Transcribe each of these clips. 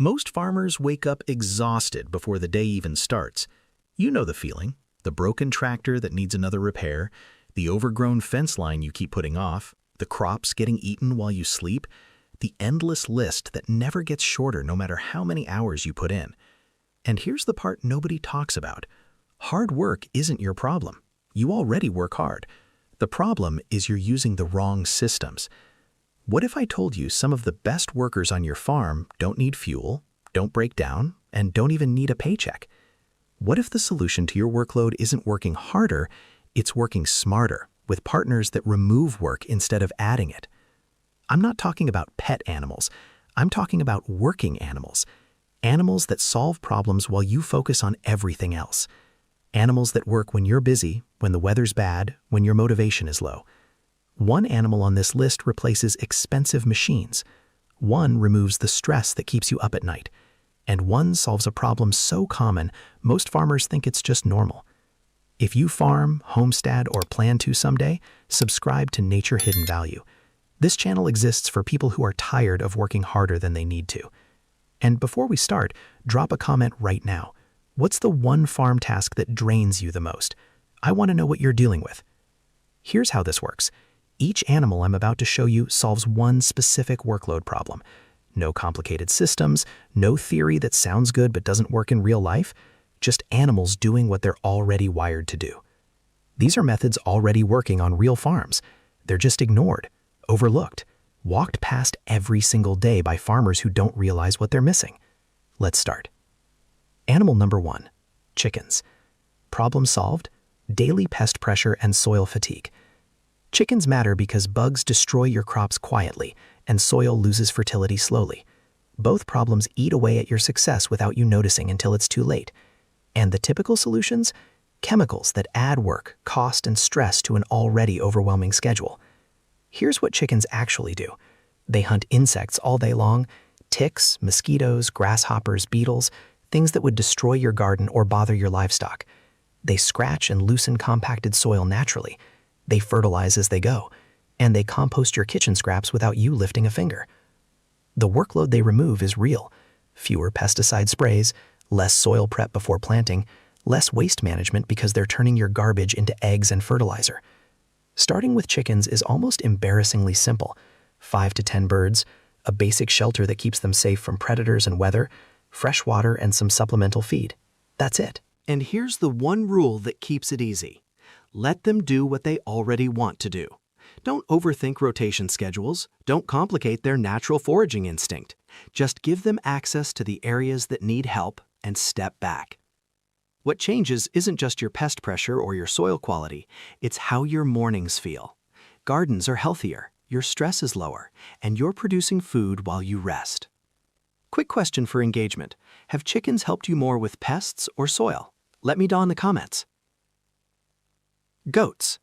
Most farmers wake up exhausted before the day even starts. You know the feeling, the broken tractor that needs another repair, the overgrown fence line you keep putting off, the crops getting eaten while you sleep, the endless list that never gets shorter no matter how many hours you put in. And here's the part nobody talks about. Hard work isn't your problem. You already work hard. The problem is you're using the wrong systems. What if I told you some of the best workers on your farm don't need fuel, don't break down, and don't even need a paycheck? What if the solution to your workload isn't working harder, it's working smarter, with partners that remove work instead of adding it? I'm not talking about pet animals. I'm talking about working animals. Animals that solve problems while you focus on everything else. Animals that work when you're busy, when the weather's bad, when your motivation is low. One animal on this list replaces expensive machines. One removes the stress that keeps you up at night. And one solves a problem so common, most farmers think it's just normal. If you farm, homestead, or plan to someday, subscribe to Nature Hidden Value. This channel exists for people who are tired of working harder than they need to. And before we start, drop a comment right now. What's the one farm task that drains you the most? I want to know what you're dealing with. Here's how this works. Each animal I'm about to show you solves one specific workload problem. No complicated systems, no theory that sounds good but doesn't work in real life, just animals doing what they're already wired to do. These are methods already working on real farms. They're just ignored, overlooked, walked past every single day by farmers who don't realize what they're missing. Let's start. Animal number 1, chickens. Problem solved: daily pest pressure and soil fatigue. Chickens matter because bugs destroy your crops quietly and soil loses fertility slowly. Both problems eat away at your success without you noticing until it's too late. And the typical solutions? Chemicals that add work, cost, and stress to an already overwhelming schedule. Here's what chickens actually do. They hunt insects all day long: ticks, mosquitoes, grasshoppers, beetles, things that would destroy your garden or bother your livestock. They scratch and loosen compacted soil naturally. They fertilize as they go, and they compost your kitchen scraps without you lifting a finger. The workload they remove is real. Fewer pesticide sprays, less soil prep before planting, less waste management because they're turning your garbage into eggs and fertilizer. Starting with chickens is almost embarrassingly simple. 5 to 10 birds, a basic shelter that keeps them safe from predators and weather, fresh water, and some supplemental feed. That's it. And here's the one rule that keeps it easy. Let them do what they already want to do. Don't overthink rotation schedules. Don't complicate their natural foraging instinct. Just give them access to the areas that need help and step back. What changes isn't just your pest pressure or your soil quality, it's how your mornings feel. Gardens are healthier, your stress is lower, and you're producing food while you rest. Quick question for engagement. Have chickens helped you more with pests or soil? Let me know in the comments. Goats.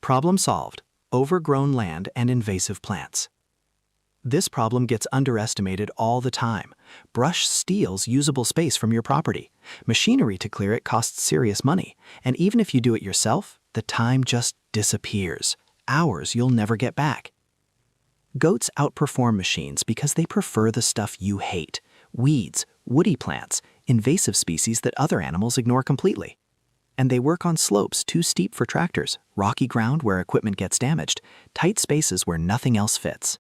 Problem solved: overgrown land and invasive plants. This problem gets underestimated all the time. Brush steals usable space from your property. Machinery to clear it costs serious money. And even if you do it yourself, the time just disappears. Hours you'll never get back. Goats outperform machines because they prefer the stuff you hate: weeds, woody plants, invasive species that other animals ignore completely. And they work on slopes too steep for tractors, rocky ground where equipment gets damaged, tight spaces where nothing else fits.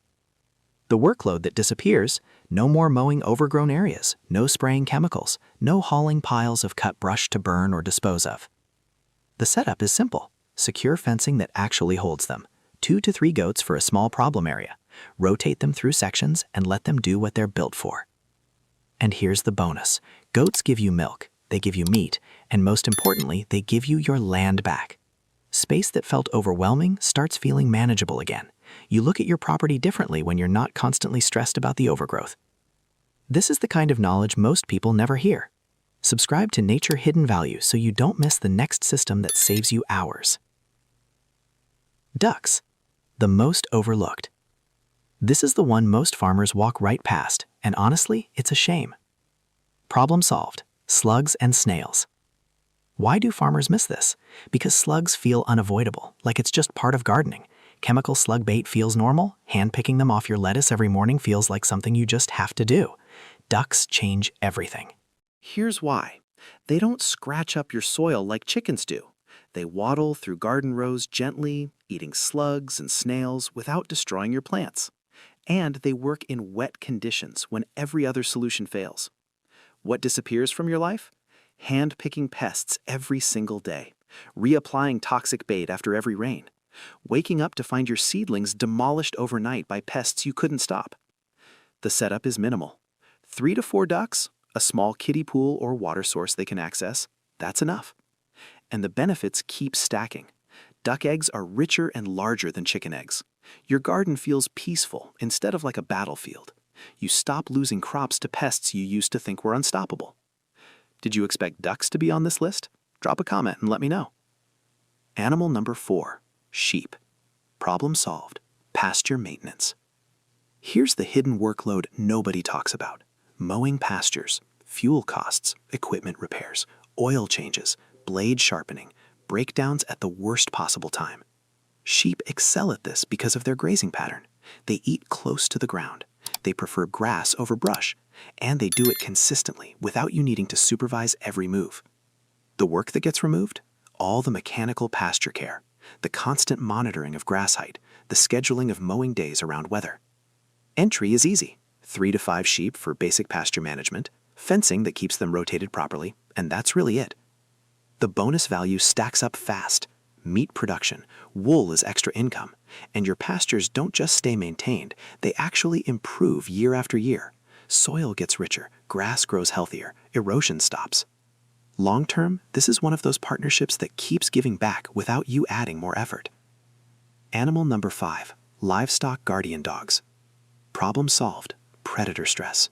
The workload that disappears: no more mowing overgrown areas, no spraying chemicals, no hauling piles of cut brush to burn or dispose of. The setup is simple: secure fencing that actually holds them. 2 to 3 goats for a small problem area. Rotate them through sections and let them do what they're built for. And here's the bonus. Goats give you milk, they give you meat, and most importantly, they give you your land back. Space that felt overwhelming starts feeling manageable again. You look at your property differently when you're not constantly stressed about the overgrowth. This is the kind of knowledge most people never hear. Subscribe to Nature Hidden Value so you don't miss the next system that saves you hours. Ducks. The most overlooked. This is the one most farmers walk right past, and honestly, it's a shame. Problem solved: slugs and snails. Why do farmers miss this? Because slugs feel unavoidable, like it's just part of gardening. Chemical slug bait feels normal. Hand-picking them off your lettuce every morning feels like something you just have to do. Ducks change everything. Here's why. They don't scratch up your soil like chickens do. They waddle through garden rows gently, eating slugs and snails without destroying your plants. And they work in wet conditions when every other solution fails. What disappears from your life? Hand-picking pests every single day, reapplying toxic bait after every rain, waking up to find your seedlings demolished overnight by pests you couldn't stop. The setup is minimal. 3 to 4 ducks, a small kiddie pool or water source they can access, that's enough. And the benefits keep stacking. Duck eggs are richer and larger than chicken eggs. Your garden feels peaceful instead of like a battlefield. You stop losing crops to pests you used to think were unstoppable. Did you expect ducks to be on this list? Drop a comment and let me know. Animal number 4, sheep. Problem solved. Pasture maintenance. Here's the hidden workload nobody talks about. Mowing pastures, fuel costs, equipment repairs, oil changes, blade sharpening, breakdowns at the worst possible time. Sheep excel at this because of their grazing pattern. They eat close to the ground. They prefer grass over brush, and they do it consistently without you needing to supervise every move. The work that gets removed? All the mechanical pasture care, the constant monitoring of grass height, the scheduling of mowing days around weather. Entry is easy. 3 to 5 sheep for basic pasture management, fencing that keeps them rotated properly, and that's really it. The bonus value stacks up fast. Meat production, wool is extra income, and your pastures don't just stay maintained, they actually improve year after year. Soil gets richer, grass grows healthier, erosion stops. Long term, this is one of those partnerships that keeps giving back without you adding more effort. Animal number 5, livestock guardian dogs. Problem solved. Predator stress.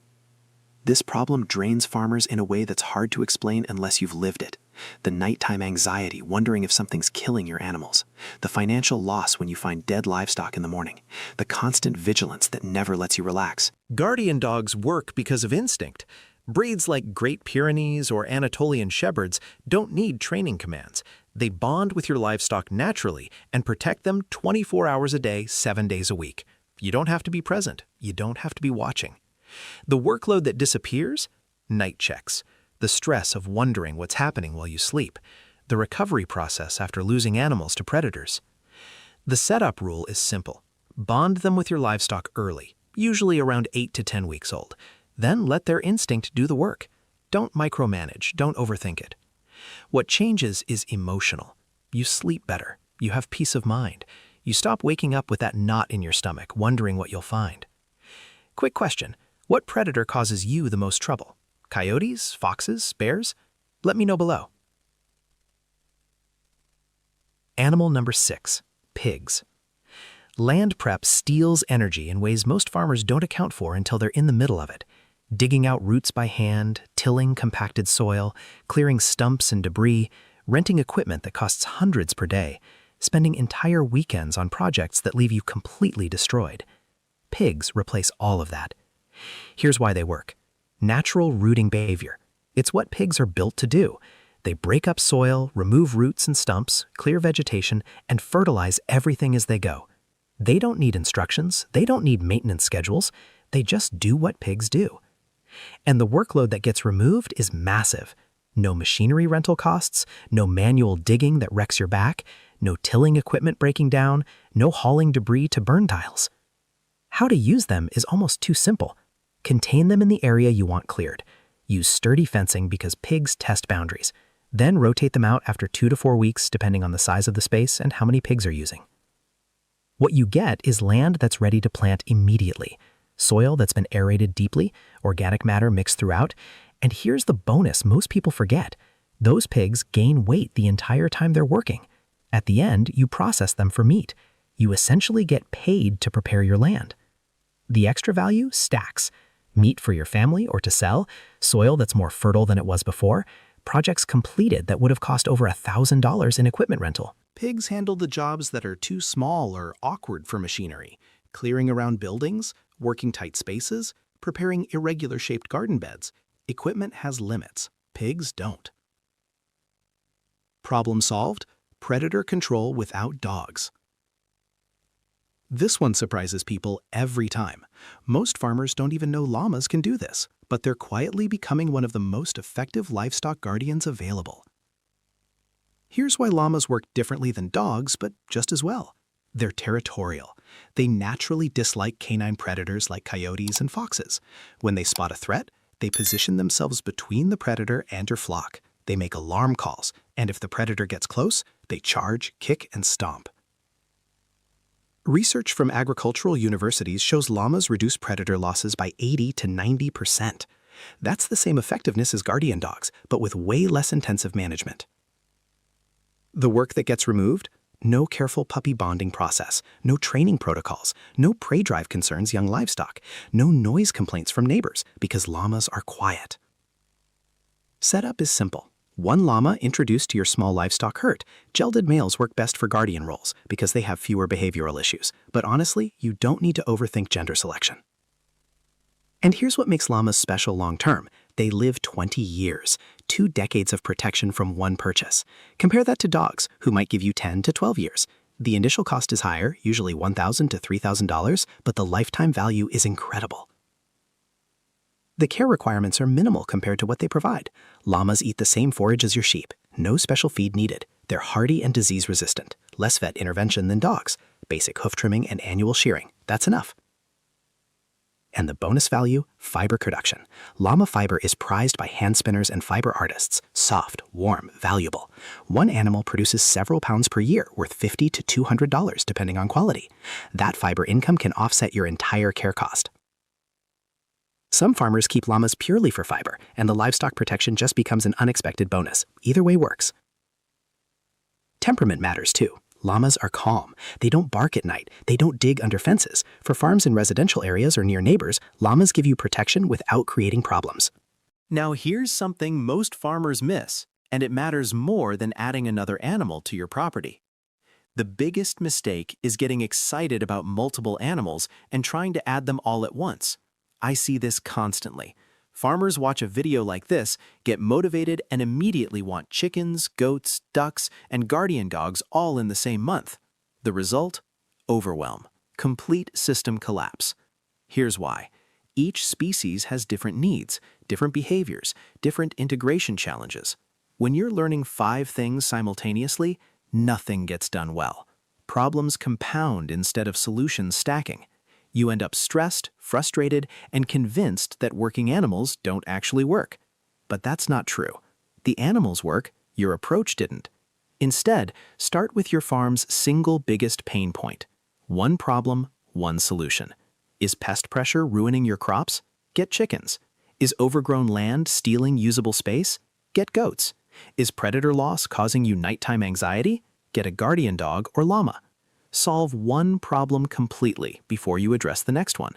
This problem drains farmers in a way that's hard to explain unless you've lived it. The nighttime anxiety, wondering if something's killing your animals. The financial loss when you find dead livestock in the morning. The constant vigilance that never lets you relax. Guardian dogs work because of instinct. Breeds like Great Pyrenees or Anatolian Shepherds don't need training commands. They bond with your livestock naturally and protect them 24 hours a day, 7 days a week. You don't have to be present. You don't have to be watching. The workload that disappears? Night checks. The stress of wondering what's happening while you sleep. The recovery process after losing animals to predators. The setup rule is simple. Bond them with your livestock early, usually around 8 to 10 weeks old. Then let their instinct do the work. Don't micromanage. Don't overthink it. What changes is emotional. You sleep better. You have peace of mind. You stop waking up with that knot in your stomach, wondering what you'll find. Quick question. What predator causes you the most trouble? Coyotes, foxes, bears? Let me know below. Animal number 6, pigs. Land prep steals energy in ways most farmers don't account for until they're in the middle of it. Digging out roots by hand, tilling compacted soil, clearing stumps and debris, renting equipment that costs hundreds per day, spending entire weekends on projects that leave you completely destroyed. Pigs replace all of that. Here's why they work. Natural rooting behavior. It's what pigs are built to do. They break up soil, remove roots and stumps, clear vegetation, and fertilize everything as they go. They don't need instructions. They don't need maintenance schedules. They just do what pigs do. And the workload that gets removed is massive. No machinery rental costs, no manual digging that wrecks your back, no tilling equipment breaking down, no hauling debris to burn tiles. How to use them is almost too simple. Contain them in the area you want cleared. Use sturdy fencing because pigs test boundaries. Then rotate them out after 2 to 4 weeks depending on the size of the space and how many pigs are using. What you get is land that's ready to plant immediately, soil that's been aerated deeply, organic matter mixed throughout, and here's the bonus most people forget. Those pigs gain weight the entire time they're working. At the end, you process them for meat. You essentially get paid to prepare your land. The extra value stacks. Meat for your family or to sell, soil that's more fertile than it was before, projects completed that would have cost over $1,000 in equipment rental. Pigs handle the jobs that are too small or awkward for machinery, clearing around buildings, working tight spaces, preparing irregular-shaped garden beds. Equipment has limits. Pigs don't. Problem solved? Predator control without dogs. This one surprises people every time. Most farmers don't even know llamas can do this, but they're quietly becoming one of the most effective livestock guardians available. Here's why llamas work differently than dogs, but just as well. They're territorial. They naturally dislike canine predators like coyotes and foxes. When they spot a threat, they position themselves between the predator and her flock. They make alarm calls, and if the predator gets close, they charge, kick, and stomp. Research from agricultural universities shows llamas reduce predator losses by 80 to 90%. That's the same effectiveness as guardian dogs, but with way less intensive management. The work that gets removed? No careful puppy bonding process, no training protocols, no prey drive concerns young livestock, no noise complaints from neighbors because llamas are quiet. Setup is simple. One llama introduced to your small livestock herd. Gelded males work best for guardian roles because they have fewer behavioral issues. But honestly, you don't need to overthink gender selection. And here's what makes llamas special long-term. They live 20 years, 2 decades of protection from one purchase. Compare that to dogs, who might give you 10 to 12 years. The initial cost is higher, usually $1,000 to $3,000, but the lifetime value is incredible. The care requirements are minimal compared to what they provide. Llamas eat the same forage as your sheep. No special feed needed. They're hardy and disease-resistant. Less vet intervention than dogs. Basic hoof trimming and annual shearing. That's enough. And the bonus value? Fiber production. Llama fiber is prized by hand spinners and fiber artists. Soft, warm, valuable. One animal produces several pounds per year, worth $50 to $200 depending on quality. That fiber income can offset your entire care cost. Some farmers keep llamas purely for fiber, and the livestock protection just becomes an unexpected bonus. Either way works. Temperament matters too. Llamas are calm. They don't bark at night. They don't dig under fences. For farms in residential areas or near neighbors, llamas give you protection without creating problems. Now here's something most farmers miss, and it matters more than adding another animal to your property. The biggest mistake is getting excited about multiple animals and trying to add them all at once. I see this constantly. Farmers watch a video like this, get motivated, and immediately want chickens, goats, ducks, and guardian dogs all in the same month. The result? Overwhelm. Complete system collapse. Here's why. Each species has different needs, different behaviors, different integration challenges. When you're learning 5 things simultaneously, nothing gets done well. Problems compound instead of solutions stacking. You end up stressed, frustrated, and convinced that working animals don't actually work. But that's not true. The animals work, your approach didn't. Instead, start with your farm's single biggest pain point. One problem, one solution. Is pest pressure ruining your crops? Get chickens. Is overgrown land stealing usable space? Get goats. Is predator loss causing you nighttime anxiety? Get a guardian dog or llama. Solve one problem completely before you address the next one.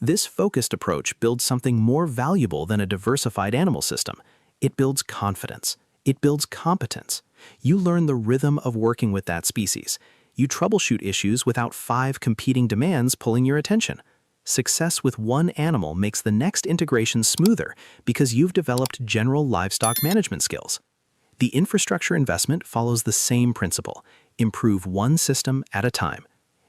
This focused approach builds something more valuable than a diversified animal system. It builds confidence. It builds competence. You learn the rhythm of working with that species. You troubleshoot issues without 5 competing demands pulling your attention. Success with one animal makes the next integration smoother because you've developed general livestock management skills. The infrastructure investment follows the same principle. Improve one system at a time.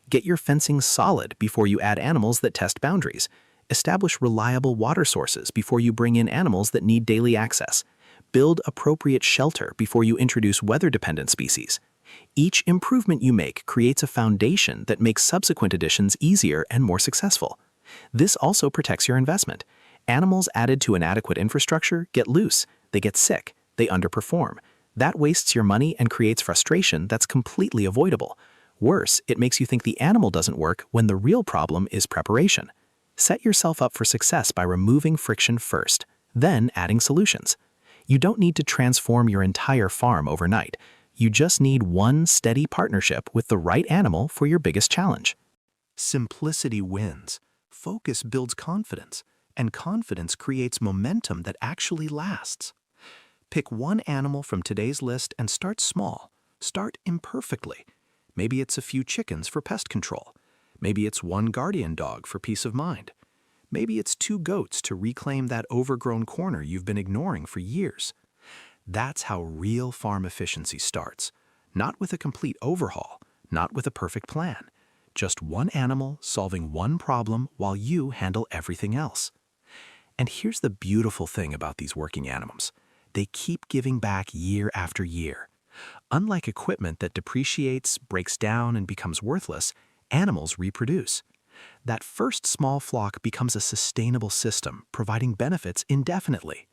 Get your fencing solid before you add animals that test boundaries. Establish reliable water sources before you bring in animals that need daily access. Build appropriate shelter before you introduce weather-dependent species. Each improvement you make creates a foundation that makes subsequent additions easier and more successful. This also protects your investment. Animals added to inadequate infrastructure get loose, they get sick, they underperform. That wastes your money and creates frustration that's completely avoidable. Worse, it makes you think the animal doesn't work when the real problem is preparation. Set yourself up for success by removing friction first, then adding solutions. You don't need to transform your entire farm overnight. You just need one steady partnership with the right animal for your biggest challenge. Simplicity wins. Focus builds confidence, and confidence creates momentum that actually lasts. Pick one animal from today's list and start small. Start imperfectly. Maybe it's a few chickens for pest control. Maybe it's one guardian dog for peace of mind. Maybe it's 2 goats to reclaim that overgrown corner you've been ignoring for years. That's how real farm efficiency starts. Not with a complete overhaul, not with a perfect plan. Just one animal solving one problem while you handle everything else. And here's the beautiful thing about these working animals. They keep giving back year after year. Unlike equipment that depreciates, breaks down, and becomes worthless, animals reproduce. That first small flock becomes a sustainable system, providing benefits indefinitely.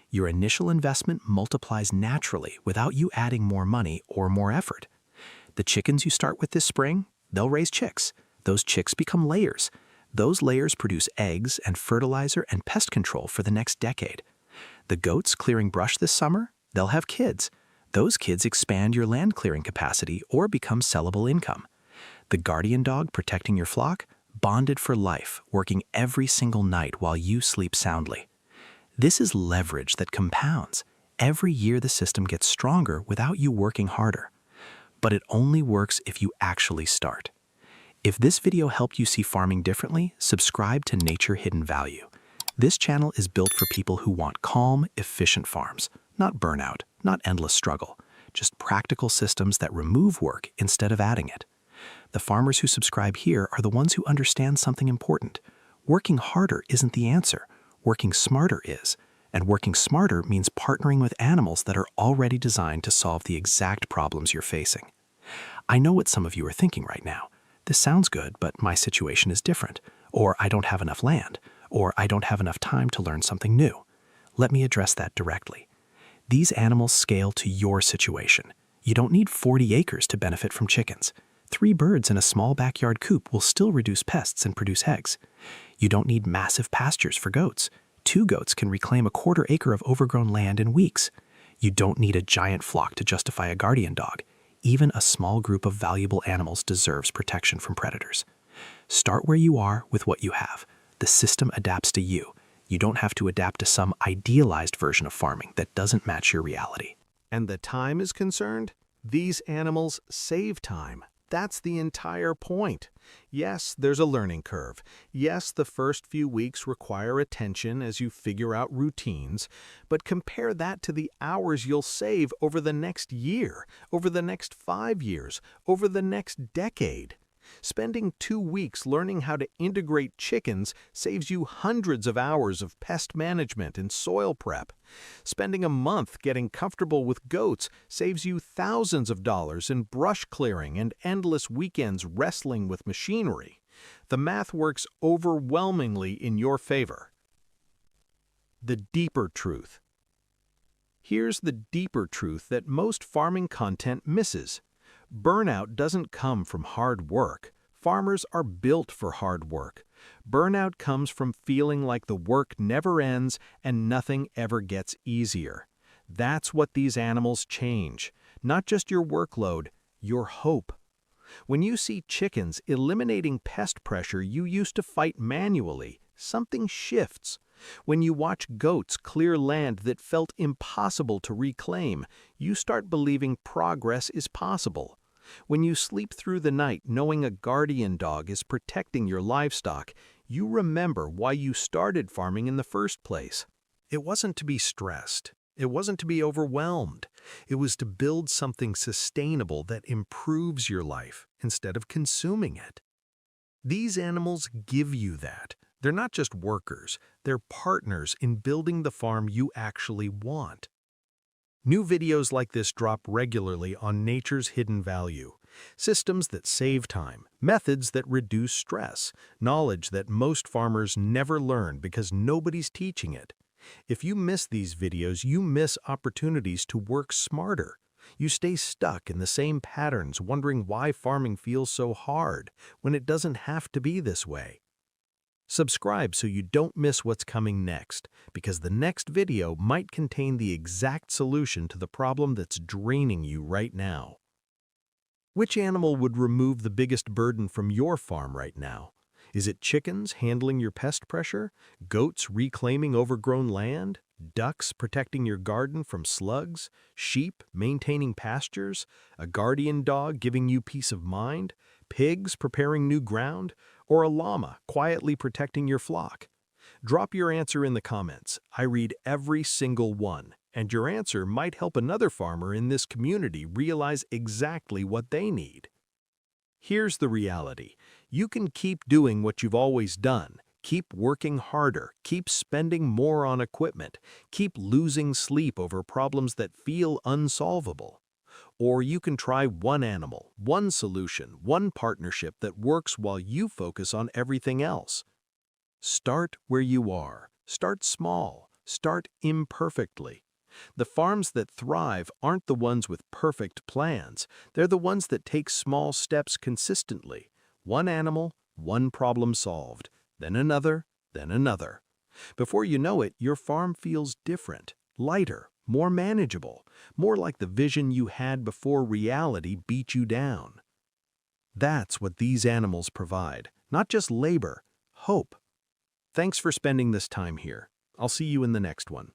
Your initial investment multiplies naturally without you adding more money or more effort. The chickens you start with this spring, they'll raise chicks. Those chicks become layers. Those layers produce eggs and fertilizer and pest control for the next decade. The goats clearing brush this summer, they'll have kids. Those kids expand your land clearing capacity or become sellable income. The guardian dog protecting your flock, bonded for life, working every single night while you sleep soundly. This is leverage that compounds. Every year the system gets stronger without you working harder. But it only works if you actually start. If this video helped you see farming differently, subscribe to Nature Hidden Value. This channel is built for people who want calm, efficient farms, not burnout, not endless struggle, just practical systems that remove work instead of adding it. The farmers who subscribe here are the ones who understand something important. Working harder isn't the answer. Working smarter is. And working smarter means partnering with animals that are already designed to solve the exact problems you're facing. I know what some of you are thinking right now. This sounds good, but my situation is different. Or I don't have enough land. Or I don't have enough time to learn something new. Let me address that directly. These animals scale to your situation. You don't need 40 acres to benefit from chickens. 3 birds in a small backyard coop will still reduce pests and produce eggs. You don't need massive pastures for goats. 2 goats can reclaim a 1/4 acre of overgrown land in weeks. You don't need a giant flock to justify a guardian dog. Even a small group of valuable animals deserves protection from predators. Start where you are with what you have. The system adapts to you. You don't have to adapt to some idealized version of farming that doesn't match your reality. And the time is concerned? These animals save time. That's the entire point. Yes, there's a learning curve. Yes, the first few weeks require attention as you figure out routines, but compare that to the hours you'll save over the next year, over the next 5 years, over the next decade. Spending 2 weeks learning how to integrate chickens saves you hundreds of hours of pest management and soil prep. Spending a month getting comfortable with goats saves you thousands of dollars in brush clearing and endless weekends wrestling with machinery. The math works overwhelmingly in your favor. The deeper truth. Here's the deeper truth that most farming content misses. Burnout doesn't come from hard work. Farmers are built for hard work. Burnout comes from feeling like the work never ends and nothing ever gets easier. That's what these animals change. Not just your workload, your hope. When you see chickens eliminating pest pressure you used to fight manually, something shifts. When you watch goats clear land that felt impossible to reclaim, you start believing progress is possible. When you sleep through the night knowing a guardian dog is protecting your livestock, you remember why you started farming in the first place. It wasn't to be stressed. It wasn't to be overwhelmed. It was to build something sustainable that improves your life instead of consuming it. These animals give you that. They're not just workers. They're partners in building the farm you actually want. New videos like this drop regularly on Nature's Hidden Value. Systems that save time, methods that reduce stress, knowledge that most farmers never learn because nobody's teaching it. If you miss these videos, you miss opportunities to work smarter. You stay stuck in the same patterns, wondering why farming feels so hard when it doesn't have to be this way. Subscribe so you don't miss what's coming next, because the next video might contain the exact solution to the problem that's draining you right now. Which animal would remove the biggest burden from your farm right now? Is it chickens handling your pest pressure? Goats reclaiming overgrown land? Ducks protecting your garden from slugs? Sheep maintaining pastures? A guardian dog giving you peace of mind? Pigs preparing new ground? Or a llama quietly protecting your flock? Drop your answer in the comments. I read every single one, and your answer might help another farmer in this community realize exactly what they need. Here's the reality. You can keep doing what you've always done. Keep working harder, keep spending more on equipment, keep losing sleep over problems that feel unsolvable. Or you can try one animal, one solution, one partnership that works while you focus on everything else. Start where you are. Start small. Start imperfectly. The farms that thrive aren't the ones with perfect plans. They're the ones that take small steps consistently. One animal, one problem solved, then another, then another. Before you know it, your farm feels different, lighter, more manageable, more like the vision you had before reality beat you down. That's what these animals provide, not just labor, hope. Thanks for spending this time here. I'll see you in the next one.